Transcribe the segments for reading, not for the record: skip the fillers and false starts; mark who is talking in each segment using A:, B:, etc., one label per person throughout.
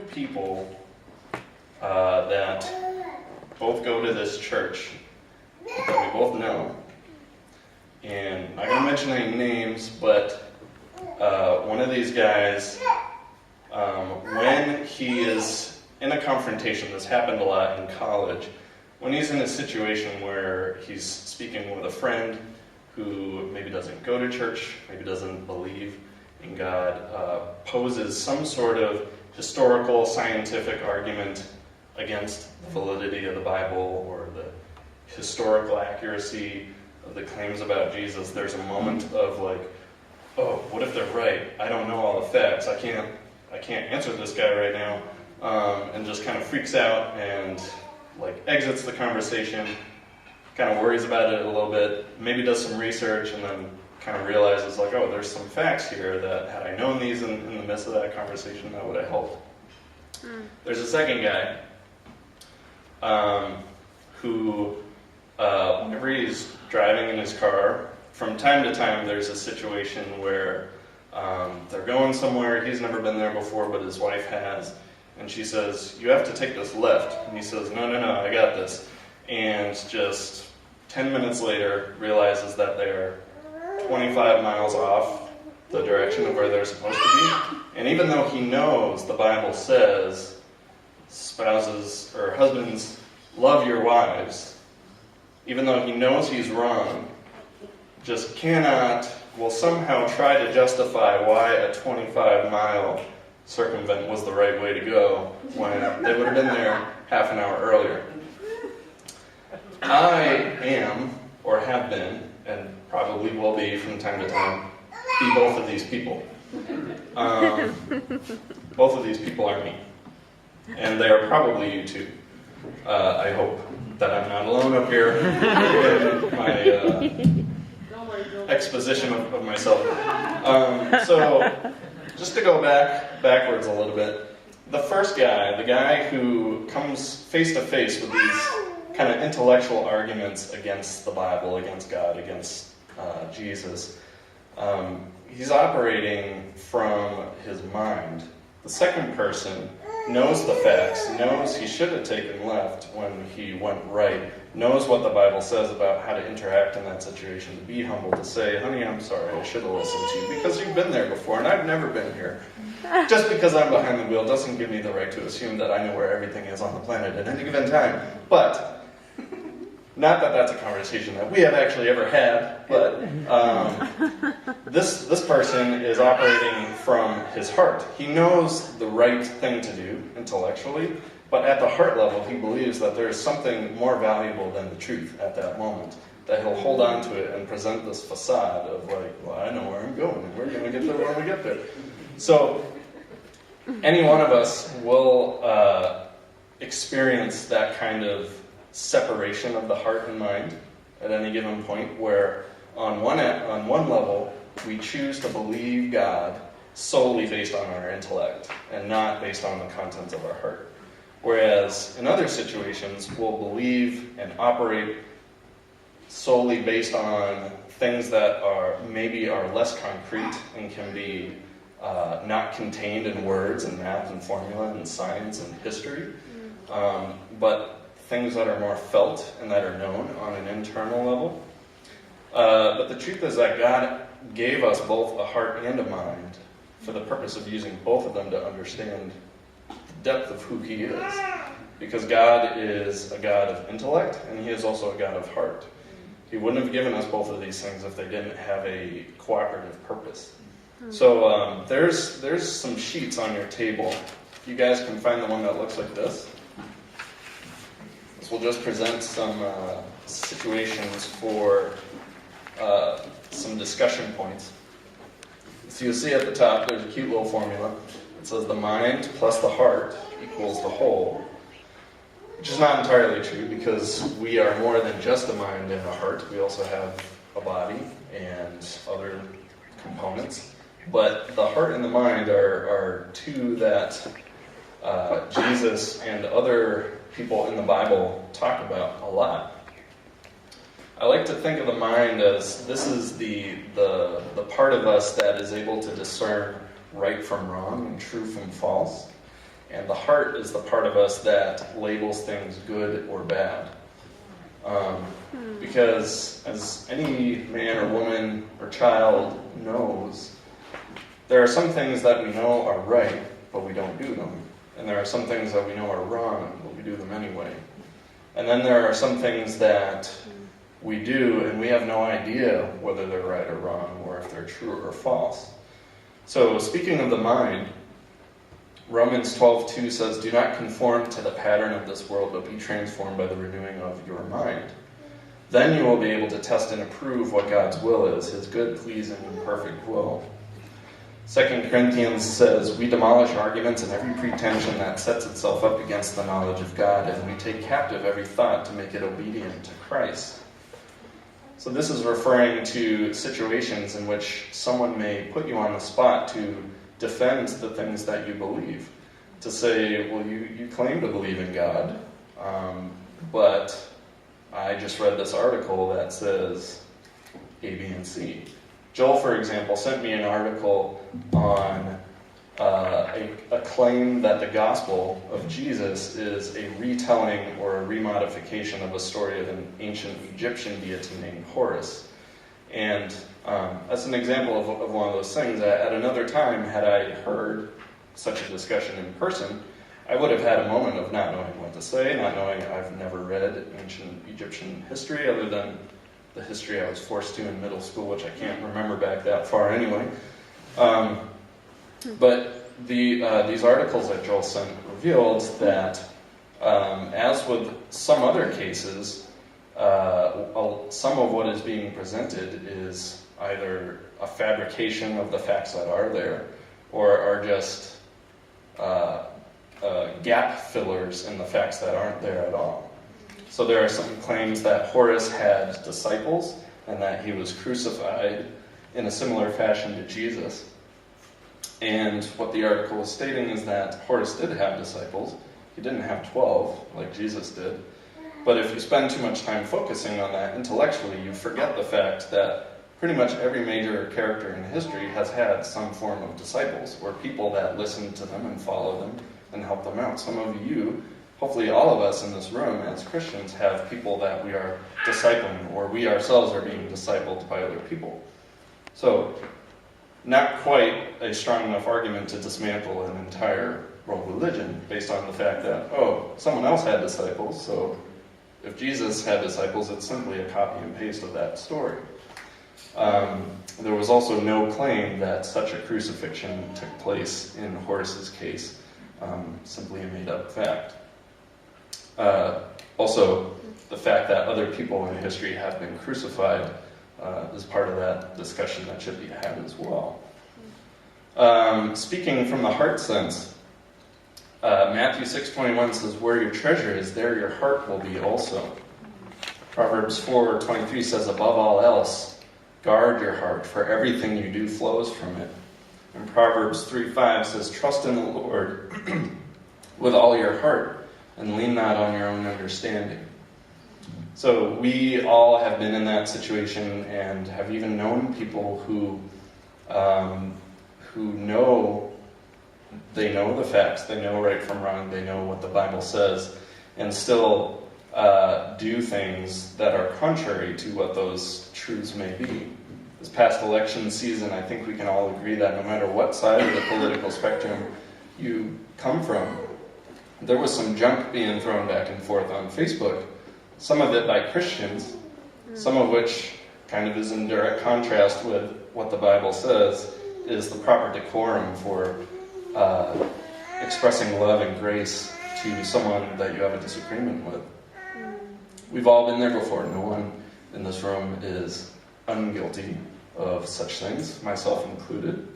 A: People that both go to this church that we both know, and I'm not going to mention any names, but one of these guys, when he is in a confrontation, this happened a lot in college, when he's in a situation where he's speaking with a friend who maybe doesn't go to church, maybe doesn't believe in God, poses some sort of historical, scientific argument against the validity of the Bible or the historical accuracy of the claims about Jesus, there's a moment of like, oh, what if they're right? I don't know all the facts. I can't answer this guy right now, and just kind of freaks out and like exits the conversation, kind of worries about it a little bit, maybe does some research, and then kind of realizes like, oh, there's some facts here that had I known these in the midst of that conversation, that would have helped. There's a second guy who, whenever he's driving in his car, from time to time there's a situation where they're going somewhere, he's never been there before, but his wife has, and she says, you have to take this left, and he says, no, I got this, and just 10 minutes later realizes that they're 25 miles off the direction of where they're supposed to be. And even though he knows the Bible says spouses or husbands love your wives, even though he knows he's wrong, just will somehow try to justify why a 25-mile circumvent was the right way to go when they would have been there half an hour earlier. I am, or have been, and probably will be from time to time, be both of these people. Both of these people are me. And they are probably you too. I hope that I'm not alone up here in my exposition of myself. So, just to go backwards a little bit, the first guy, the guy who comes face to face with these kind of intellectual arguments against the Bible, against God, against Jesus, he's operating from his mind. The second person knows the facts, knows he should have taken left when he went right, knows what the Bible says about how to interact in that situation, to be humble, to say, honey, I'm sorry, I should have listened to you, because you've been there before, and I've never been here. Just because I'm behind the wheel doesn't give me the right to assume that I know where everything is on the planet at any given time. But not that that's a conversation that we have actually ever had, but this person is operating from his heart. He knows the right thing to do intellectually, but at the heart level, he believes that there is something more valuable than the truth at that moment, that he'll hold on to it and present this facade of like, well, I know where I'm going, and we're going to get there when we get there. So, any one of us will experience that kind of separation of the heart and mind at any given point, where on one level we choose to believe God solely based on our intellect and not based on the contents of our heart, whereas in other situations we'll believe and operate solely based on things that maybe are less concrete and can be not contained in words and math and formula and science and history, but things that are more felt and that are known on an internal level. But the truth is that God gave us both a heart and a mind for the purpose of using both of them to understand the depth of who He is. Because God is a God of intellect, and He is also a God of heart. He wouldn't have given us both of these things if they didn't have a cooperative purpose. So there's some sheets on your table. If you guys can find the one that looks like this. We'll just present some situations for some discussion points. So you'll see at the top there's a cute little formula. It says the mind plus the heart equals the whole, which is not entirely true because we are more than just a mind and a heart. We also have a body and other components. But the heart and the mind are two that Jesus and other people in the Bible talk about a lot. I like to think of the mind as this is the part of us that is able to discern right from wrong and true from false. And the heart is the part of us that labels things good or bad. Because as any man or woman or child knows, there are some things that we know are right, but we don't do them. And there are some things that we know are wrong, but we do them anyway. And then there are some things that we do, and we have no idea whether they're right or wrong, or if they're true or false. So, speaking of the mind, Romans 12:2 says, "Do not conform to the pattern of this world, but be transformed by the renewing of your mind. Then you will be able to test and approve what God's will is, his good, pleasing, and perfect will." 2 Corinthians says, "We demolish arguments and every pretension that sets itself up against the knowledge of God, and we take captive every thought to make it obedient to Christ." So this is referring to situations in which someone may put you on the spot to defend the things that you believe. To say, well, you claim to believe in God, but I just read this article that says A, B, and C. Joel, for example, sent me an article on a claim that the gospel of Jesus is a retelling or a remodification of a story of an ancient Egyptian deity named Horus. And that's an example of one of those things that at another time, had I heard such a discussion in person, I would have had a moment of not knowing what to say, not knowing. I've never read ancient Egyptian history other than the history I was forced to in middle school, which I can't remember back that far anyway. But these articles that Joel sent revealed that, as with some other cases, some of what is being presented is either a fabrication of the facts that are there, or are just gap fillers in the facts that aren't there at all. So there are some claims that Horus had disciples and that he was crucified in a similar fashion to Jesus. And what the article is stating is that Horus did have disciples. He didn't have 12 like Jesus did. But if you spend too much time focusing on that intellectually, you forget the fact that pretty much every major character in history has had some form of disciples, or people that listen to them and follow them and help them out. Some of you, hopefully all of us in this room as Christians, have people that we are discipling, or we ourselves are being discipled by other people. So, not quite a strong enough argument to dismantle an entire world religion based on the fact that, someone else had disciples, so if Jesus had disciples, it's simply a copy and paste of that story. There was also no claim that such a crucifixion took place in Horus's case, simply a made-up fact. Also, the fact that other people in history have been crucified is part of that discussion that should be had as well. Speaking from the heart sense, Matthew 6:21 says, "Where your treasure is, there your heart will be also." Proverbs 4:23 says, "Above all else, guard your heart, for everything you do flows from it." And Proverbs 3:5 says, "Trust in the Lord with all your heart, and lean not on your own understanding." So we all have been in that situation and have even known people who know, they know the facts, they know right from wrong, they know what the Bible says, and still do things that are contrary to what those truths may be. This past election season, I think we can all agree that no matter what side of the political spectrum you come from, there was some junk being thrown back and forth on Facebook. Some of it by Christians, some of which kind of is in direct contrast with what the Bible says is the proper decorum for expressing love and grace to someone that you have a disagreement with. We've all been there before. No one in this room is unguilty of such things, myself included.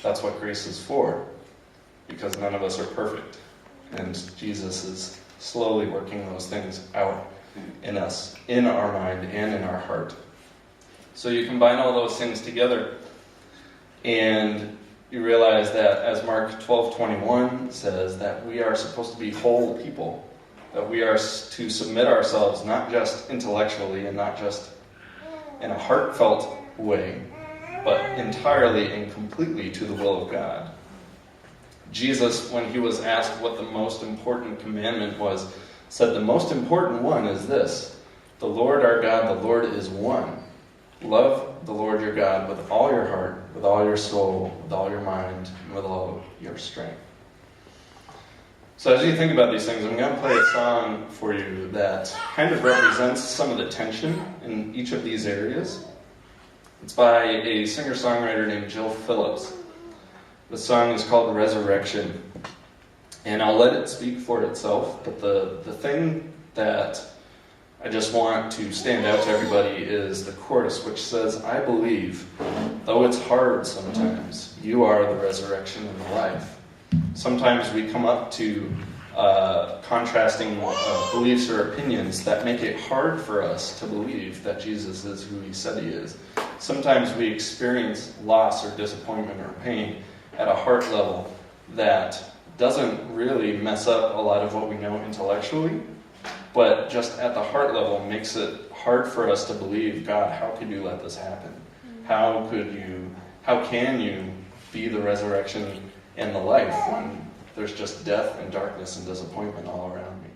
A: That's what grace is for, because none of us are perfect. And Jesus is slowly working those things out in us, in our mind and in our heart. So you combine all those things together, and you realize that, as Mark 12:21 says, that we are supposed to be whole people, that we are to submit ourselves not just intellectually and not just in a heartfelt way, but entirely and completely to the will of God. Jesus, when he was asked what the most important commandment was, said the most important one is this: the Lord our God, the Lord is one. Love the Lord your God with all your heart, with all your soul, with all your mind, and with all your strength. So as you think about these things, I'm going to play a song for you that kind of represents some of the tension in each of these areas. It's by a singer-songwriter named Jill Phillips. The song is called Resurrection. And I'll let it speak for itself, but the thing that I just want to stand out to everybody is the chorus, which says, I believe, though it's hard sometimes, you are the resurrection and the life. Sometimes we come up to contrasting beliefs or opinions that make it hard for us to believe that Jesus is who he said he is. Sometimes we experience loss or disappointment or pain at a heart level that doesn't really mess up a lot of what we know intellectually, but just at the heart level makes it hard for us to believe, God, how could you let this happen? How can you be the resurrection and the life when there's just death and darkness and disappointment all around me?